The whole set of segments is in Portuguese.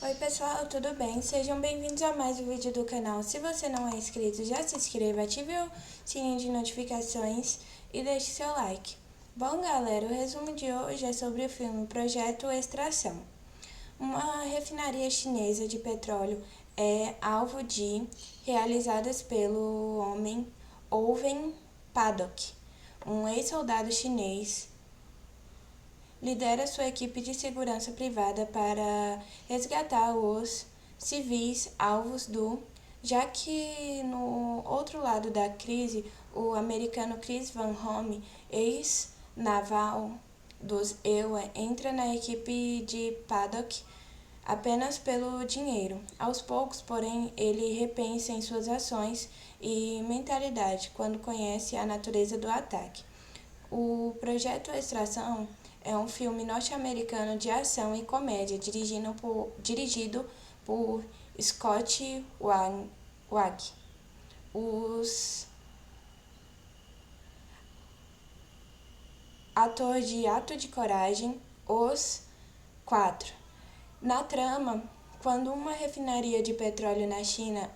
Oi pessoal, tudo bem? Sejam bem-vindos a mais um vídeo do canal. Se você não é inscrito, já se inscreva, ative o sininho de notificações e deixe seu like. Bom galera, o resumo de hoje é sobre o filme Projeto Extração. Uma refinaria chinesa de petróleo é alvo de realizadas pelo homem Owen Paddock, um ex-soldado chinês. Lidera sua equipe de segurança privada para resgatar os civis alvos já que no outro lado da crise, o americano Chris Van Home, ex-naval dos EUA, entra na equipe de Paddock apenas pelo dinheiro. Aos poucos, porém, ele repensa em suas ações e mentalidade quando conhece a natureza do ataque. O Projeto Extração é um filme norte-americano de ação e comédia dirigido por Scott Wag. Os atores de Ato de Coragem, Os Quatro. Na trama, quando uma refinaria de petróleo na China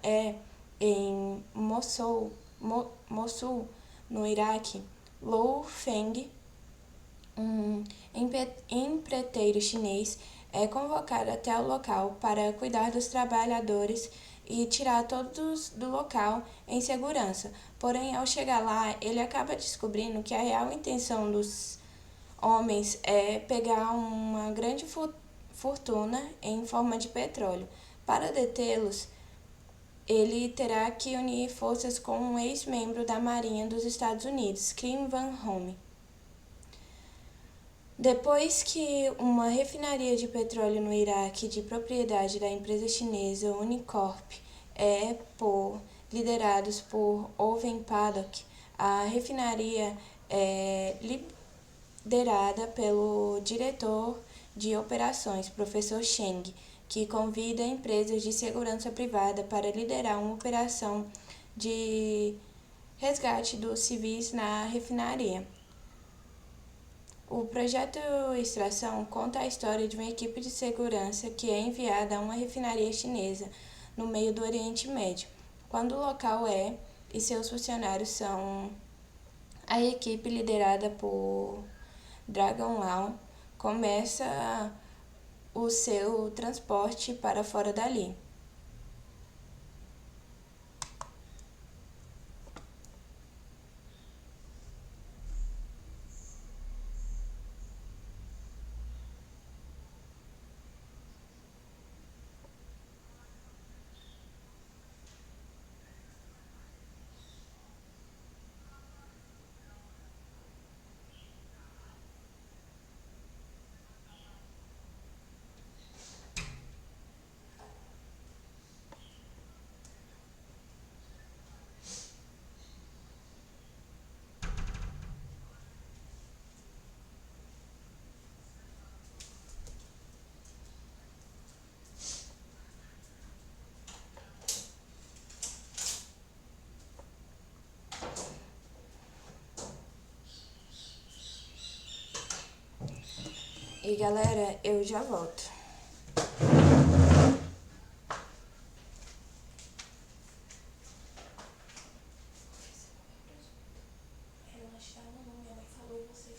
em Mossul, no Iraque, Lou Feng, um empreiteiro chinês, é convocado até o local para cuidar dos trabalhadores e tirar todos do local em segurança. Porém, ao chegar lá, ele acaba descobrindo que a real intenção dos homens é pegar uma grande fortuna em forma de petróleo. Para detê-los, ele terá que unir forças com um ex-membro da Marinha dos Estados Unidos, Chris Van Home. Depois que uma refinaria de petróleo no Iraque, de propriedade da empresa chinesa Unicorp, liderados por Owen Paddock, a refinaria é liderada pelo diretor de operações, professor Cheng, que convida empresas de segurança privada para liderar uma operação de resgate dos civis na refinaria. O Projeto Extração conta a história de uma equipe de segurança que é enviada a uma refinaria chinesa no meio do Oriente Médio. Quando o local e seus funcionários são a equipe liderada por Dragon Lau, começa o seu transporte para fora dali. E galera, eu já volto. Ela estava no minha mãe falou e você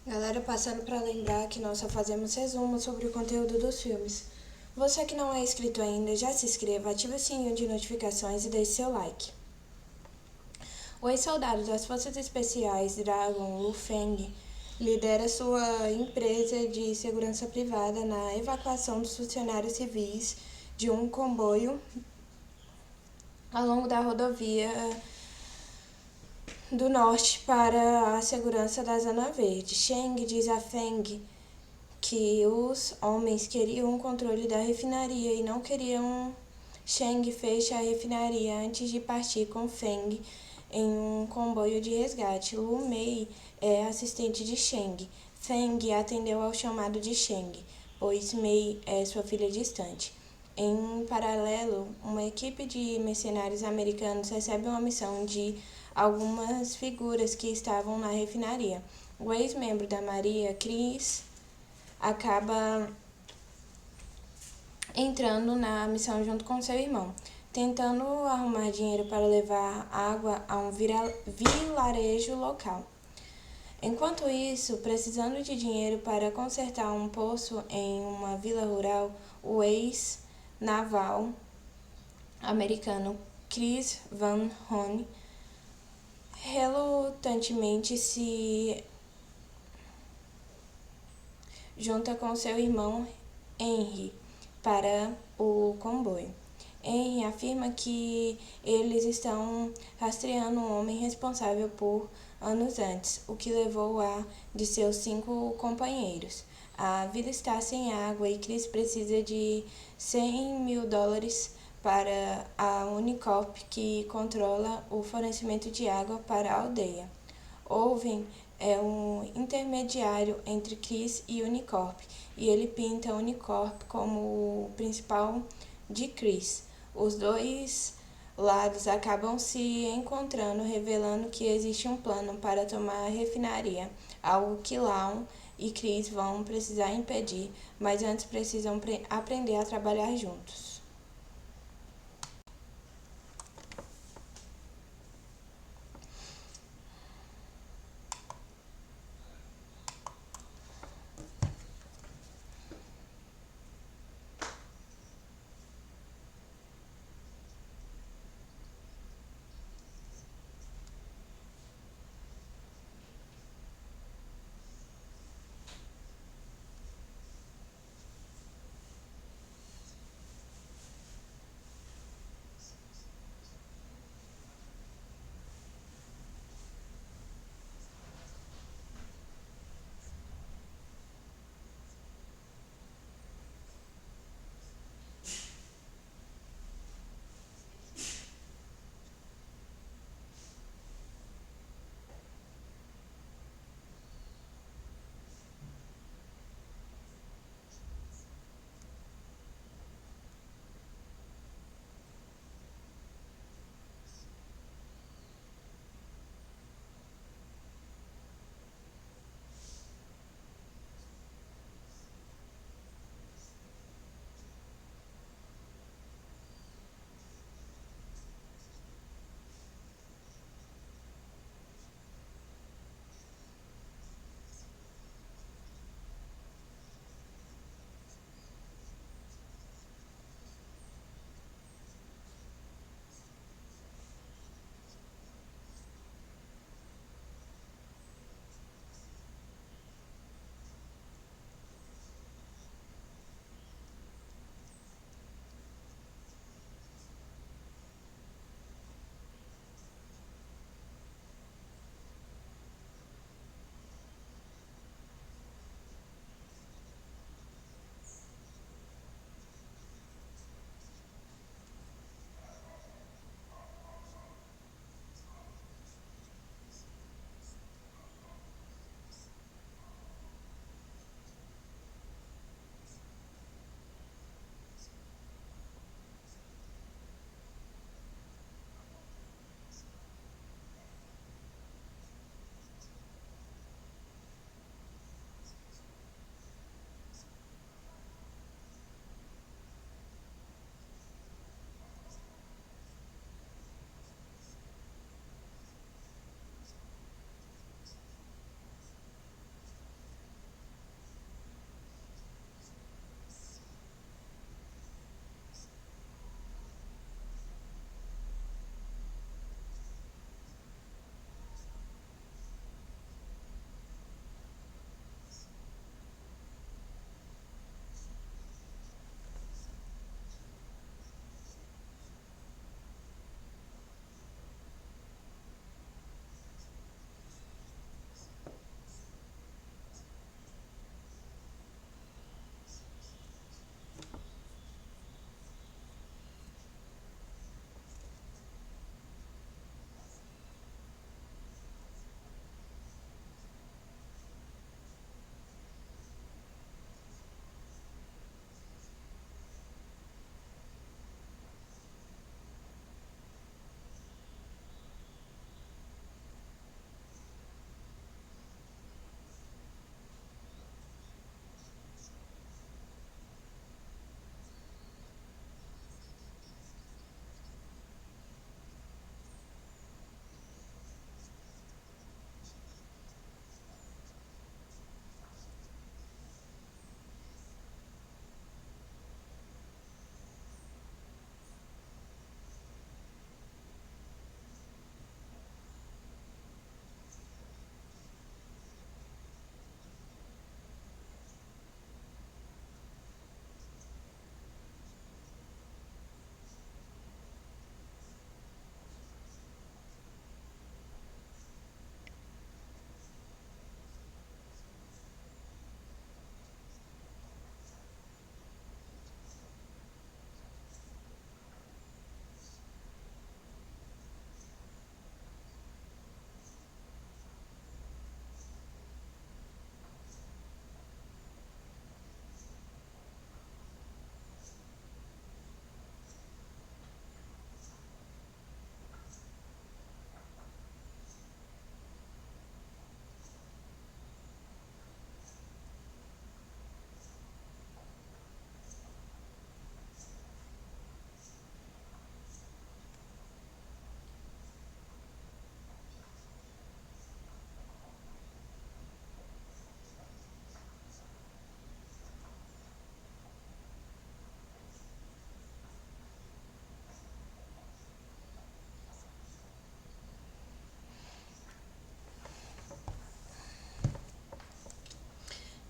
Galera, passando para lembrar que nós só fazemos resumo sobre o conteúdo dos filmes. Você que não é inscrito ainda, já se inscreva, ative o sininho de notificações e deixe seu like. O ex-soldado das Forças Especiais Dragon Lu Feng lidera sua empresa de segurança privada na evacuação dos funcionários civis de um comboio ao longo da rodovia do norte para a segurança da Zona Verde. Sheng diz a Feng que os homens queriam o controle da refinaria e não queriam. Sheng fecha a refinaria antes de partir com Feng em um comboio de resgate. Lu Mei é assistente de Sheng. Feng atendeu ao chamado de Sheng, pois Mei é sua filha distante. Em paralelo, uma equipe de mercenários americanos recebe uma missão de algumas figuras que estavam na refinaria. O ex-membro da Maria, Chris, acaba entrando na missão junto com seu irmão, tentando arrumar dinheiro para levar água a um vilarejo local. Enquanto isso, precisando de dinheiro para consertar um poço em uma vila rural, o ex-naval americano Chris Van Horn relutantemente se junta com seu irmão Henry para o comboio. Henry afirma que eles estão rastreando um homem responsável por anos antes, o que levou a de seus 5 companheiros. A vila está sem água e Chris precisa de $100.000 para a Unicorp, que controla o fornecimento de água para a aldeia. Owen é um intermediário entre Chris e Unicorp, e ele pinta a Unicorp como o principal de Chris. Os dois lados acabam se encontrando, revelando que existe um plano para tomar a refinaria, algo que Lawn e Chris vão precisar impedir, mas antes precisam aprender a trabalhar juntos.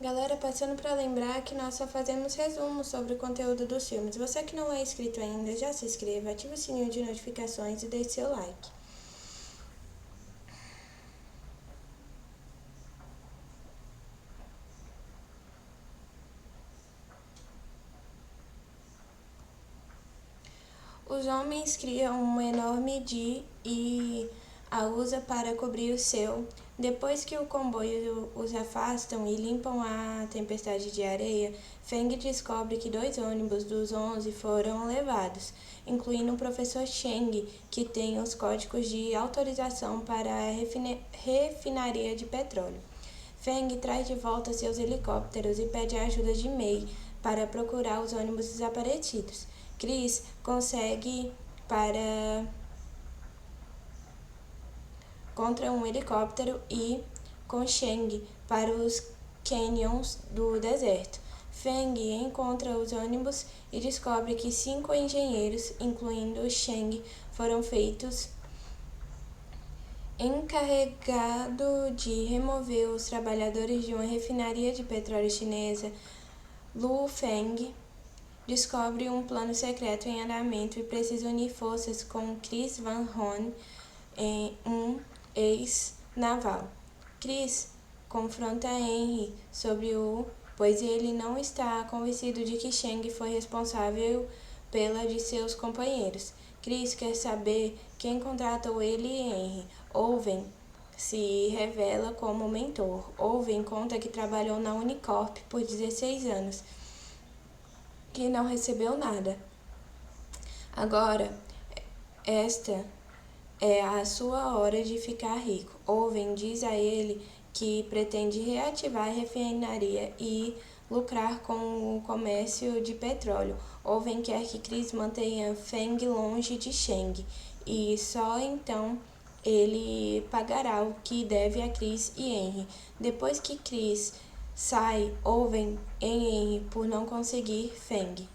Galera, passando para lembrar que nós só fazemos resumos sobre o conteúdo dos filmes. Você que não é inscrito ainda, já se inscreva, ative o sininho de notificações e deixe seu like. Os homens criam uma enorme Di e a usa para cobrir o seu. Depois que o comboio os afastam e limpam a tempestade de areia, Feng descobre que 2 ônibus dos 11 foram levados, incluindo o professor Cheng, que tem os códigos de autorização para a refinaria de petróleo. Feng traz de volta seus helicópteros e pede a ajuda de Mei para procurar os ônibus desaparecidos. Chris consegue para contra um helicóptero e com Cheng para os canyons do deserto. Feng encontra os ônibus e descobre que 5 engenheiros, incluindo Cheng, foram feitos encarregado de remover os trabalhadores de uma refinaria de petróleo chinesa. Lu Feng descobre um plano secreto em andamento e precisa unir forças com Chris Van Horn, um ex-naval. Chris confronta Henry sobre pois ele não está convencido de que Cheng foi responsável pela de seus companheiros. Chris quer saber quem contratou ele e Henry. Owen se revela como mentor. Owen conta que trabalhou na Unicorp por 16 anos e não recebeu nada. Agora, esta é a sua hora de ficar rico. Owen diz a ele que pretende reativar a refinaria e lucrar com o comércio de petróleo. Owen quer que Chris mantenha Feng longe de Cheng e só então ele pagará o que deve a Chris e Henry. Depois que Chris sai, Owen em Henry por não conseguir Feng.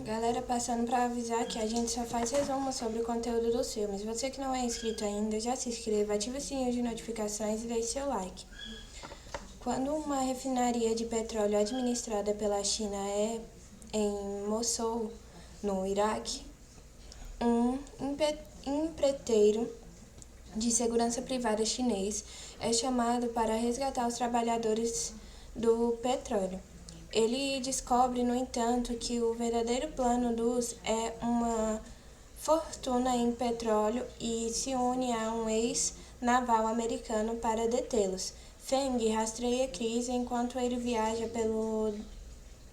Galera, passando para avisar que a gente só faz resumo sobre o conteúdo dos filmes. Você que não é inscrito ainda, já se inscreva, ative o sininho de notificações e deixe seu like. Quando uma refinaria de petróleo administrada pela China é em Mossul, no Iraque, um empreiteiro de segurança privada chinês é chamado para resgatar os trabalhadores do petróleo. Ele descobre, no entanto, que o verdadeiro plano dos é uma fortuna em petróleo e se une a um ex-naval americano para detê-los. Feng rastreia Chris enquanto ele viaja pelo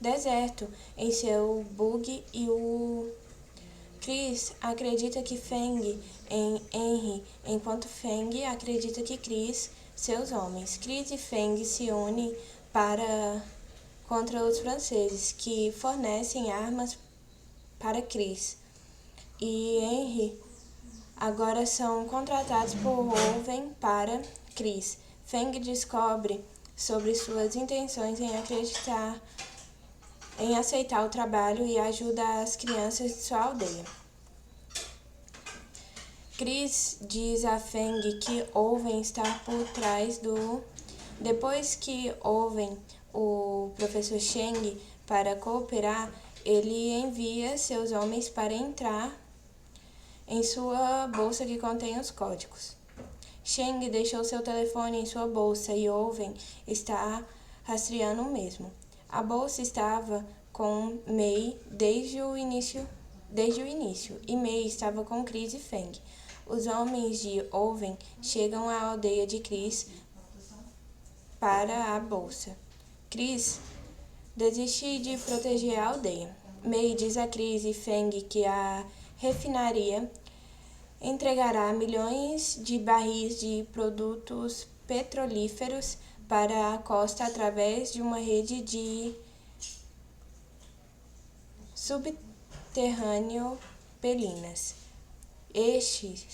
deserto em seu buggy e o Chris acredita que Feng em Henry, enquanto Feng acredita que Chris seus homens. Chris e Feng se unem para contra os franceses, que fornecem armas para Chris. E Henry agora são contratados por Owen para Chris. Feng descobre sobre suas intenções em aceitar o trabalho e ajuda as crianças de sua aldeia. Chris diz a Feng que Owen está por trás do... Depois que Owen, o professor Cheng, para cooperar, ele envia seus homens para entrar em sua bolsa que contém os códigos. Cheng deixou seu telefone em sua bolsa e Owen está rastreando o mesmo. A bolsa estava com Mei desde o início, e Mei estava com Chris e Feng. Os homens de Owen chegam à aldeia de Chris para a bolsa. Chris desiste de proteger a aldeia. Mei diz a Chris e Feng que a refinaria entregará milhões de barris de produtos petrolíferos para a costa através de uma rede de subterrâneo Pelinas. Este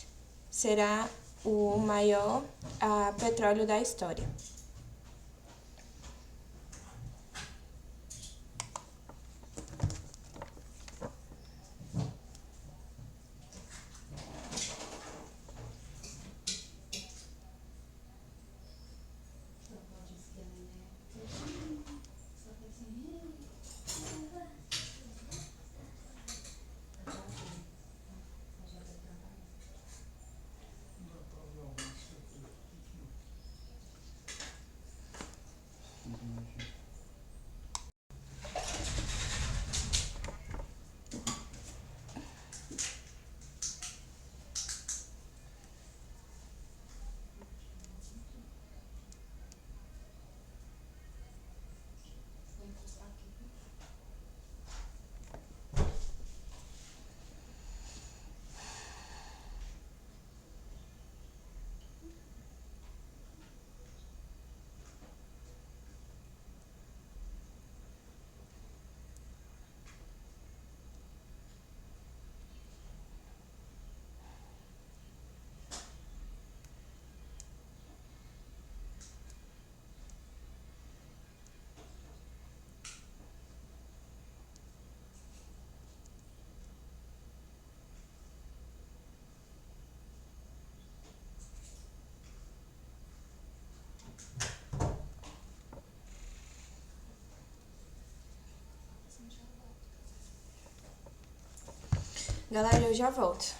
será o maior petróleo da história. Galera, eu já volto.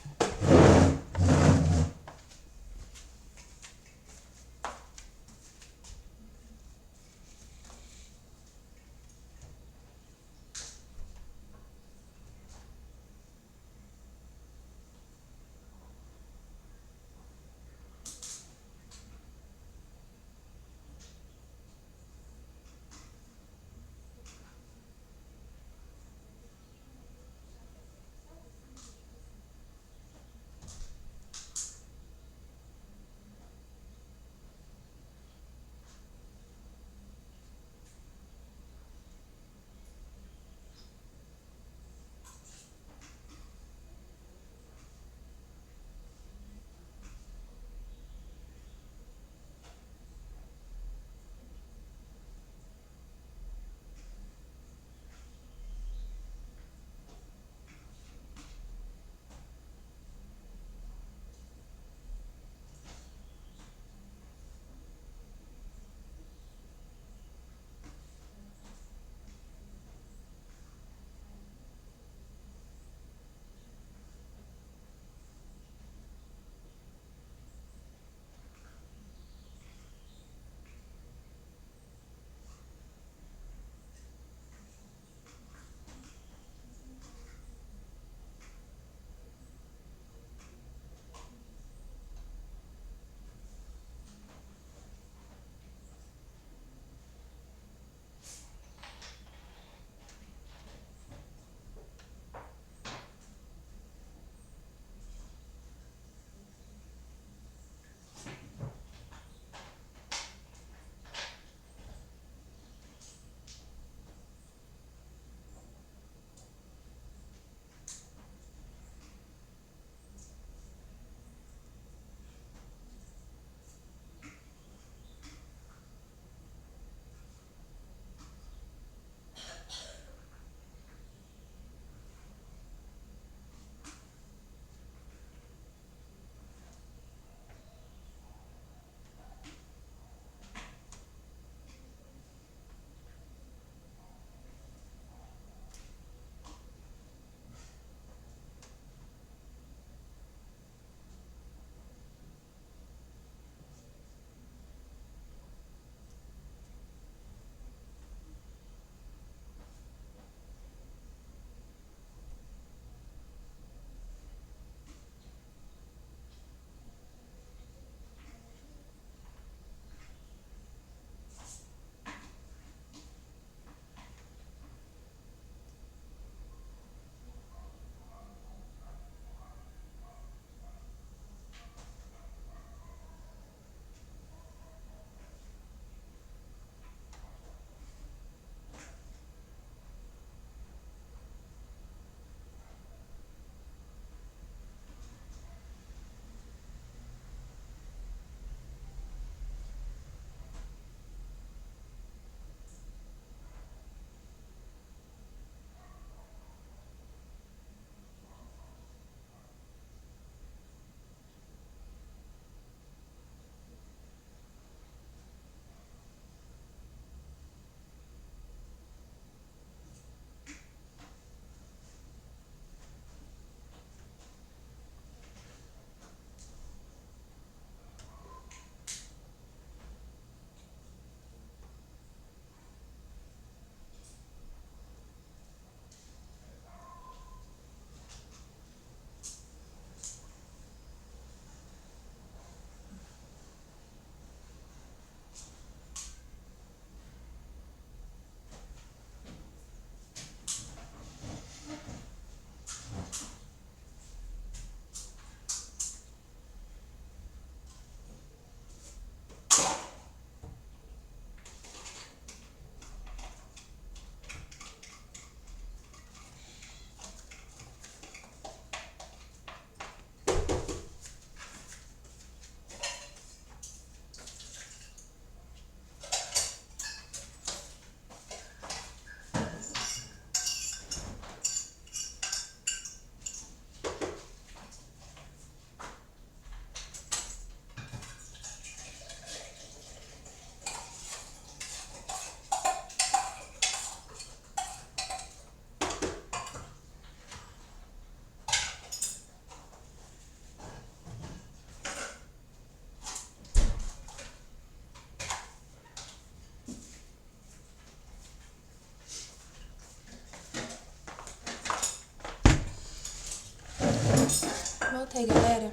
E aí, galera,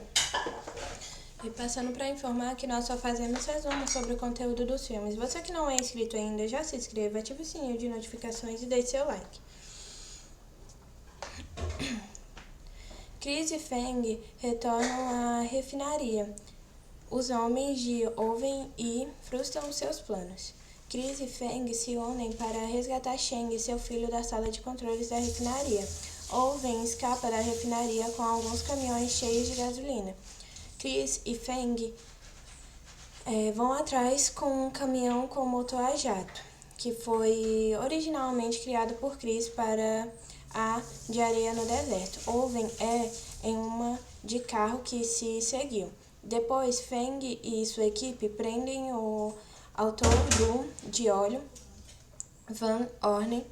e passando para informar que nós só fazemos resumo sobre o conteúdo dos filmes. Você que não é inscrito ainda, já se inscreva, ative o sininho de notificações e deixe seu like. Chris e Feng retornam à refinaria. Os homens de Owen e frustram seus planos. Chris e Feng se unem para resgatar Sheng e seu filho da sala de controles da refinaria. Owen escapa da refinaria com alguns caminhões cheios de gasolina. Chris e Feng vão atrás com um caminhão com motor a jato, que foi originalmente criado por Chris para a de areia no deserto. Owen é em uma de carro que se seguiu. Depois, Feng e sua equipe prendem o autor de óleo, Van Orne,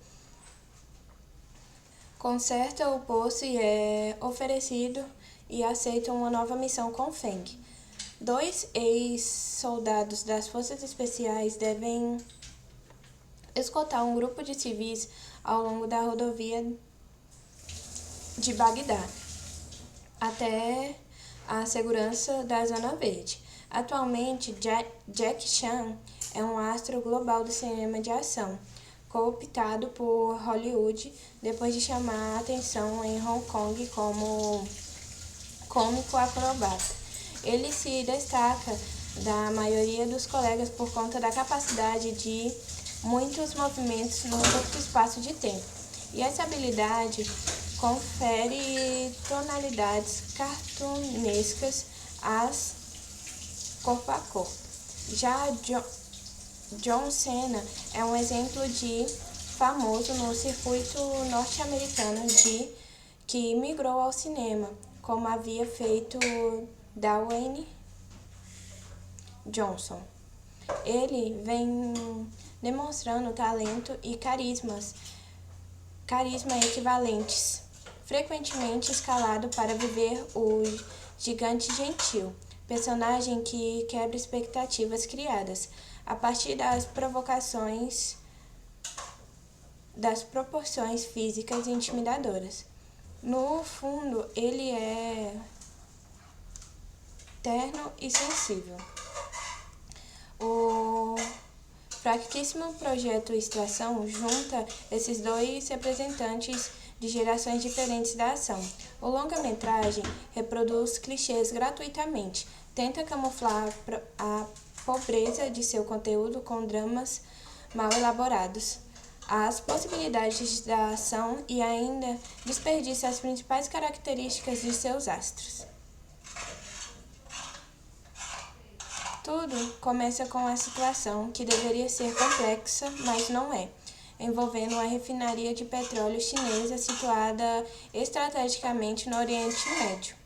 conserta o poço e é oferecido e aceita uma nova missão com Feng. 2 ex-soldados das Forças Especiais devem escoltar um grupo de civis ao longo da rodovia de Bagdá até a segurança da Zona Verde. Atualmente, Jack Chan é um astro global do cinema de ação, cooptado por Hollywood depois de chamar a atenção em Hong Kong como cômico acrobata. Ele se destaca da maioria dos colegas por conta da capacidade de muitos movimentos num curto espaço de tempo. E essa habilidade confere tonalidades cartunescas às corpo a corpo. Já John Cena é um exemplo de famoso no circuito norte-americano que migrou ao cinema, como havia feito Dwayne Johnson. Ele vem demonstrando talento e carisma equivalentes, frequentemente escalado para viver o gigante gentil, personagem que quebra expectativas criadas a partir das proporções físicas intimidadoras. No fundo, ele é terno e sensível. O fraquíssimo projeto Extração junta esses dois representantes de gerações diferentes da ação. O longa-metragem reproduz clichês gratuitamente, tenta camuflar a pobreza de seu conteúdo com dramas mal elaborados, as possibilidades da ação e ainda desperdiça as principais características de seus astros. Tudo começa com a situação, que deveria ser complexa, mas não é, envolvendo uma refinaria de petróleo chinesa situada estrategicamente no Oriente Médio.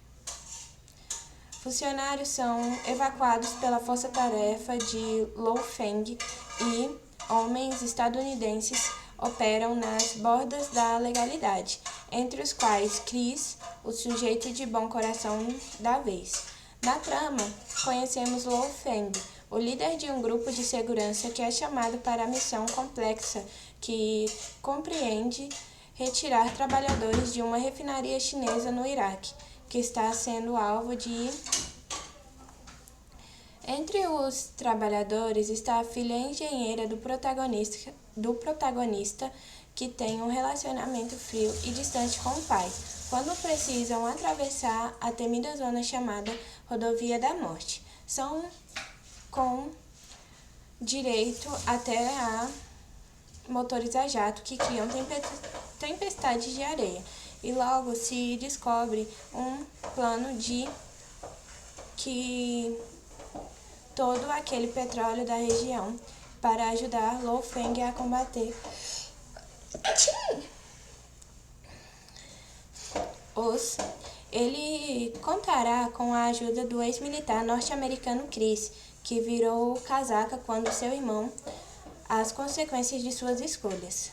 Funcionários são evacuados pela força-tarefa de Lo Feng e homens estadunidenses operam nas bordas da legalidade, entre os quais Chris, o sujeito de bom coração da vez. Na trama, conhecemos Lo Feng, o líder de um grupo de segurança que é chamado para a missão complexa que compreende retirar trabalhadores de uma refinaria chinesa no Iraque, que está sendo alvo de... Entre os trabalhadores está a filha engenheira do protagonista, que tem um relacionamento frio e distante com o pai, quando precisam atravessar a temida zona chamada Rodovia da Morte. São com direito até a motores a jato que criam tempestades de areia. E logo se descobre um plano de que todo aquele petróleo da região para ajudar Lo Feng a combater Ele contará com a ajuda do ex-militar norte-americano Chris, que virou casaca quando seu irmão as consequências de suas escolhas.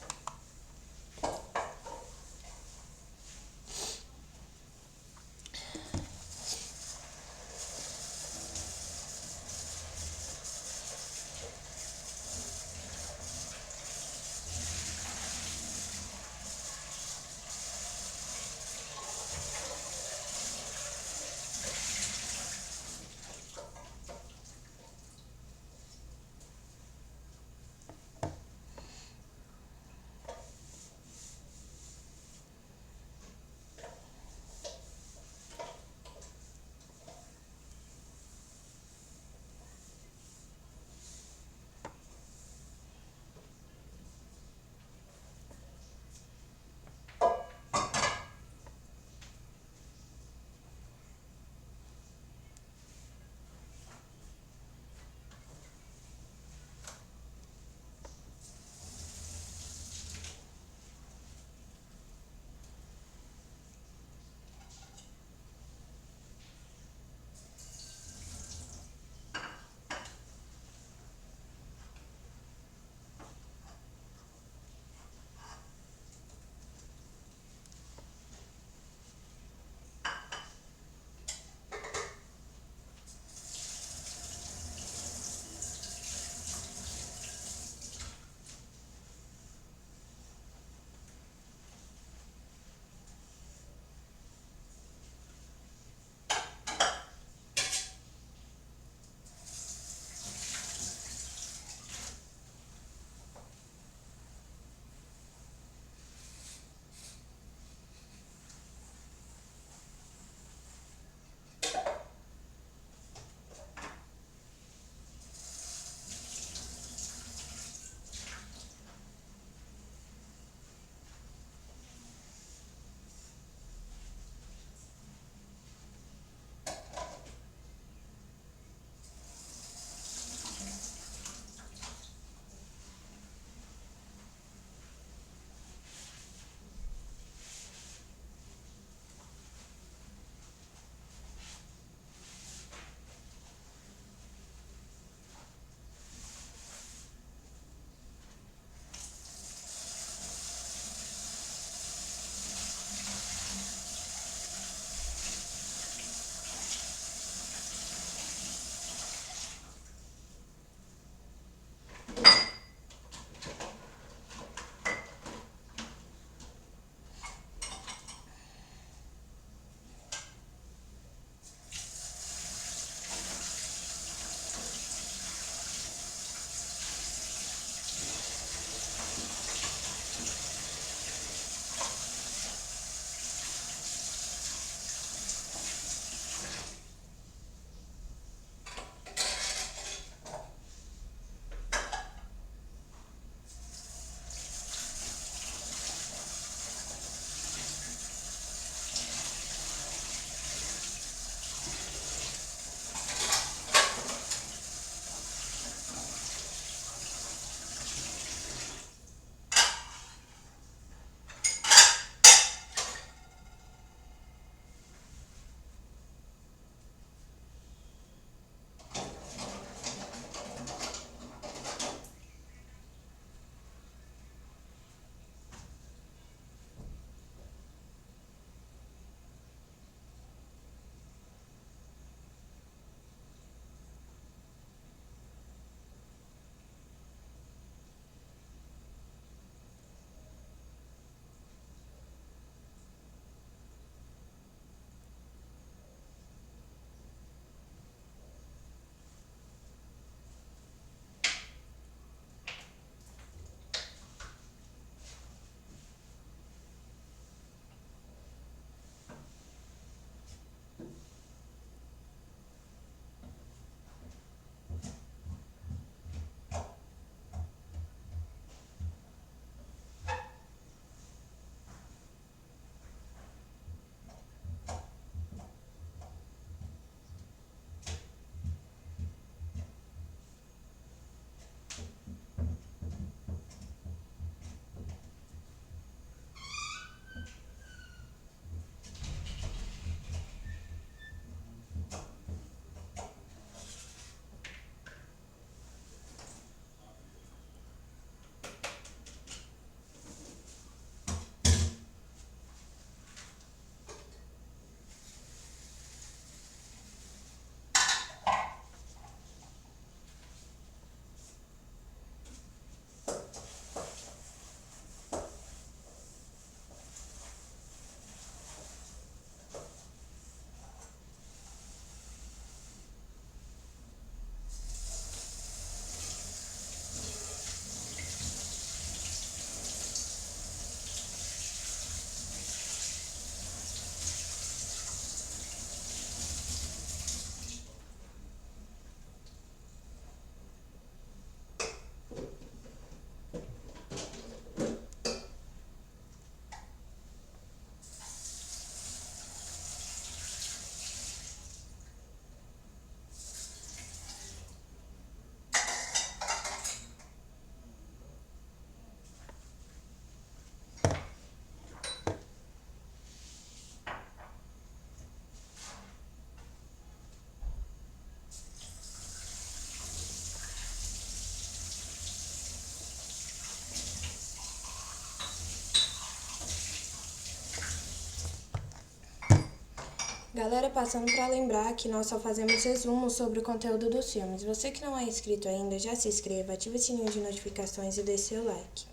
Galera, passando para lembrar que nós só fazemos resumos sobre o conteúdo dos filmes. Você que não é inscrito ainda, já se inscreva, ative o sininho de notificações e deixe seu like.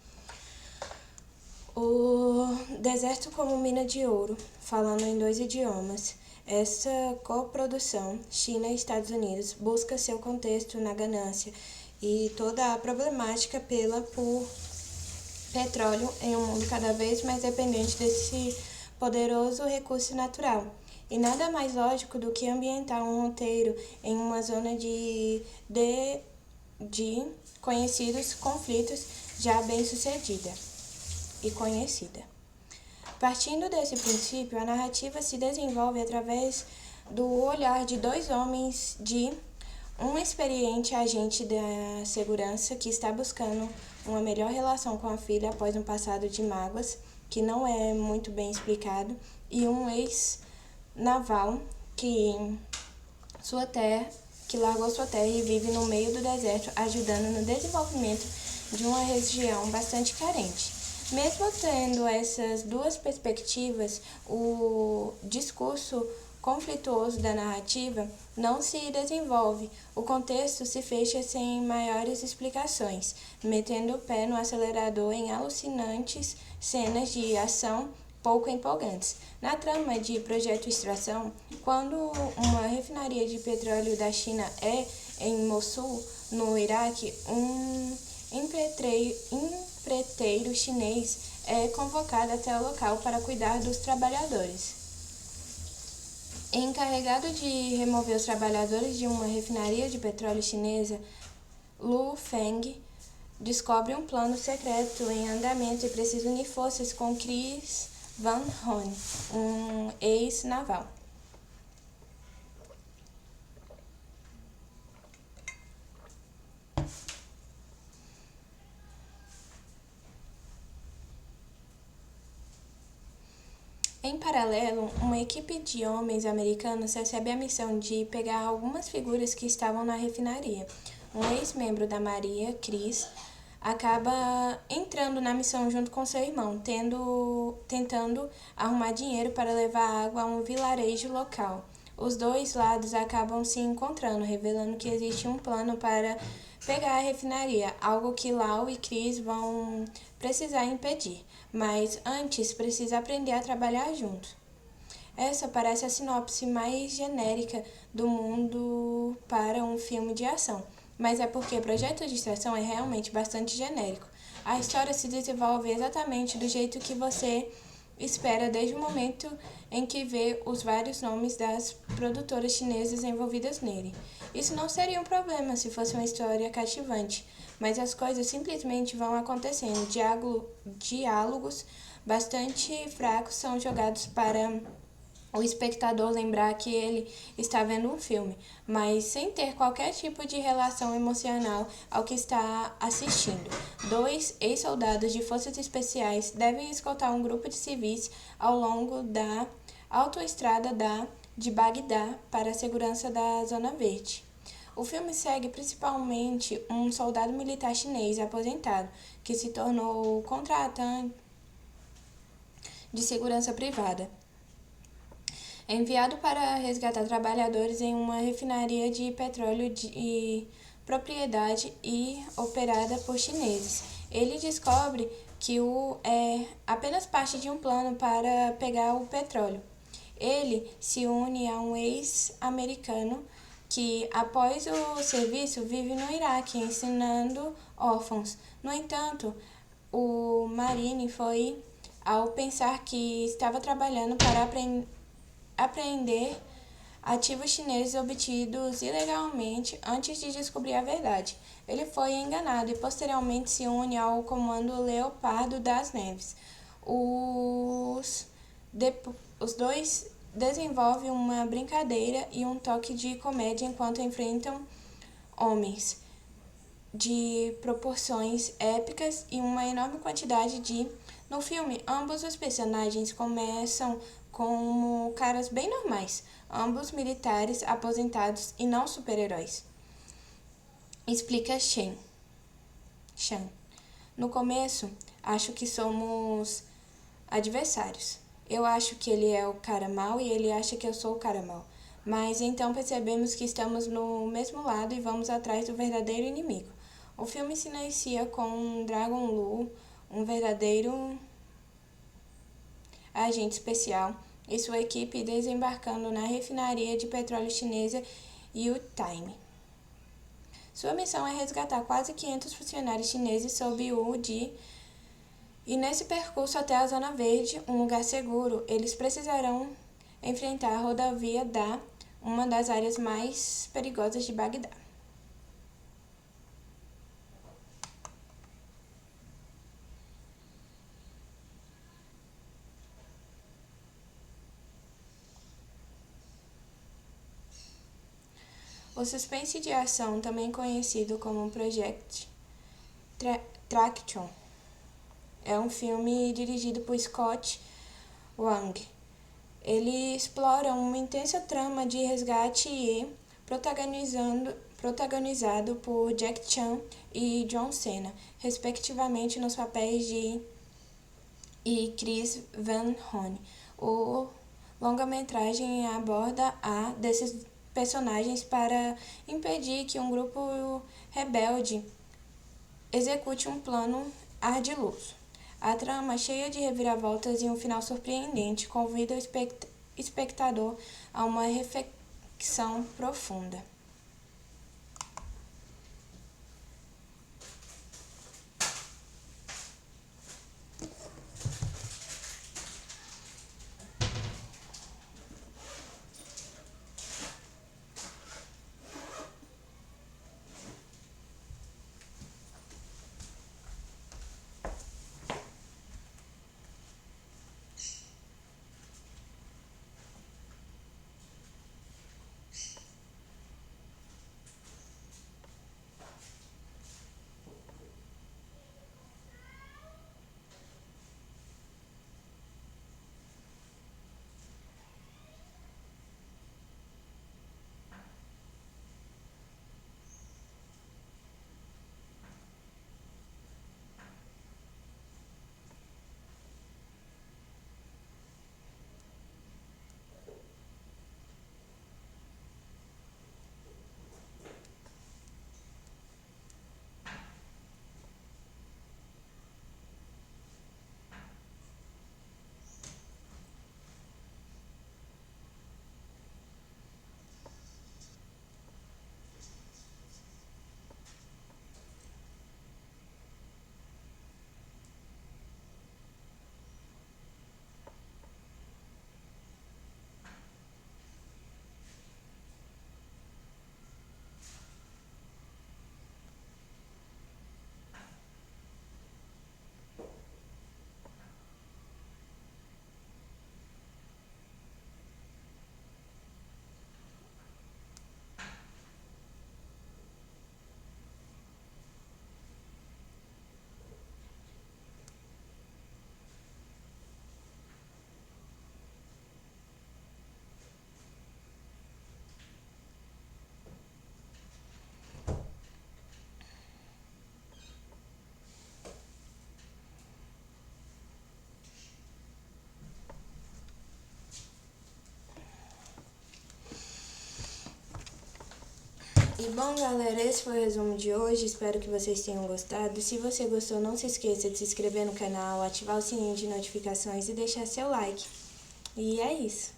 O Deserto como Mina de Ouro, falando em 2 idiomas. Essa coprodução, China e Estados Unidos, busca seu contexto na ganância e toda a problemática por petróleo em um mundo cada vez mais dependente desse poderoso recurso natural. E nada mais lógico do que ambientar um roteiro em uma zona de conhecidos conflitos já bem sucedida e conhecida. Partindo desse princípio, a narrativa se desenvolve através do olhar de 2 homens de um experiente agente da segurança que está buscando uma melhor relação com a filha após um passado de mágoas que não é muito bem explicado, e um ex-naval que largou sua terra e vive no meio do deserto, ajudando no desenvolvimento de uma região bastante carente. Mesmo tendo essas 2 perspectivas, o discurso conflituoso da narrativa não se desenvolve, o contexto se fecha sem maiores explicações, metendo o pé no acelerador em alucinantes cenas de ação pouco empolgantes. Na trama de Projeto Extração, quando uma refinaria de petróleo da China em Mossul, no Iraque, um empreiteiro chinês é convocado até o local para cuidar dos trabalhadores. Encarregado de remover os trabalhadores de uma refinaria de petróleo chinesa, Lu Feng descobre um plano secreto em andamento e precisa unir forças com Chris Van Horn, um ex-naval. Em paralelo, uma equipe de homens americanos recebe a missão de pegar algumas figuras que estavam na refinaria. Um ex-membro da Marinha, Chris, acaba entrando na missão junto com seu irmão, tentando arrumar dinheiro para levar água a um vilarejo local. Os 2 lados acabam se encontrando, revelando que existe um plano para pegar a refinaria, algo que Lau e Chris vão precisar impedir, mas antes precisa aprender a trabalhar juntos. Essa parece a sinopse mais genérica do mundo para um filme de ação, mas é porque Projeto de Extração é realmente bastante genérico. A história se desenvolve exatamente do jeito que você espera desde o momento em que vê os vários nomes das produtoras chinesas envolvidas nele. Isso não seria um problema se fosse uma história cativante, mas as coisas simplesmente vão acontecendo. Diálogos bastante fracos são jogados para o espectador lembrar que ele está vendo um filme, mas sem ter qualquer tipo de relação emocional ao que está assistindo. 2 ex-soldados de forças especiais devem escoltar um grupo de civis ao longo da autoestrada de Bagdá para a segurança da Zona Verde. O filme segue principalmente um soldado militar chinês aposentado que se tornou contratante de segurança privada, enviado para resgatar trabalhadores em uma refinaria de petróleo de propriedade e operada por chineses. Ele descobre que é apenas parte de um plano para pegar o petróleo. Ele se une a um ex-americano que, após o serviço, vive no Iraque ensinando órfãos. No entanto, o Marine foi ao pensar que estava trabalhando para apreender ativos chineses obtidos ilegalmente antes de descobrir a verdade. Ele foi enganado e posteriormente se une ao Comando Leopardo das Neves. Os 2 desenvolvem uma brincadeira e um toque de comédia enquanto enfrentam homens de proporções épicas e uma enorme quantidade de... No filme, ambos os personagens começam como caras bem normais, ambos militares aposentados e não super-heróis, explica Shan. No começo, acho que somos adversários. Eu acho que ele é o cara mau e ele acha que eu sou o cara mau. Mas então percebemos que estamos no mesmo lado e vamos atrás do verdadeiro inimigo. O filme se inicia com Dragon Lu, um verdadeiro agente especial, e sua equipe desembarcando na refinaria de petróleo chinesa Yutime. Sua missão é resgatar quase 500 funcionários chineses sob o de e nesse percurso até a Zona Verde, um lugar seguro, eles precisarão enfrentar a rodovia Da, uma das áreas mais perigosas de Bagdá. O suspense de ação, também conhecido como Project Traction, é um filme dirigido por Scott Wang. Ele explora uma intensa trama de resgate e protagonizado por Jack Chan e John Cena, respectivamente nos papéis de e Chris Van Horn. O longa-metragem aborda a desses personagens para impedir que um grupo rebelde execute um plano ardiloso. A trama, cheia de reviravoltas e um final surpreendente, convida o espectador a uma reflexão profunda. E bom, galera, esse foi o resumo de hoje. Espero que vocês tenham gostado. Se você gostou, não se esqueça de se inscrever no canal, ativar o sininho de notificações e deixar seu like. E é isso.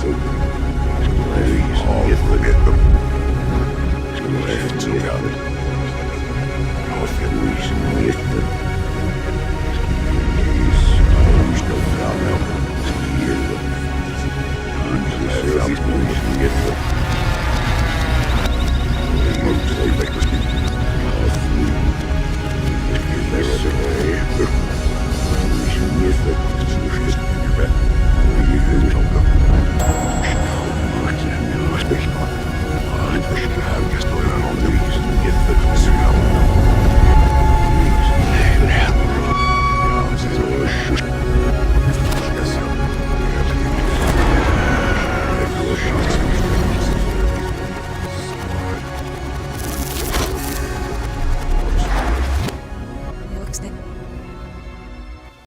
So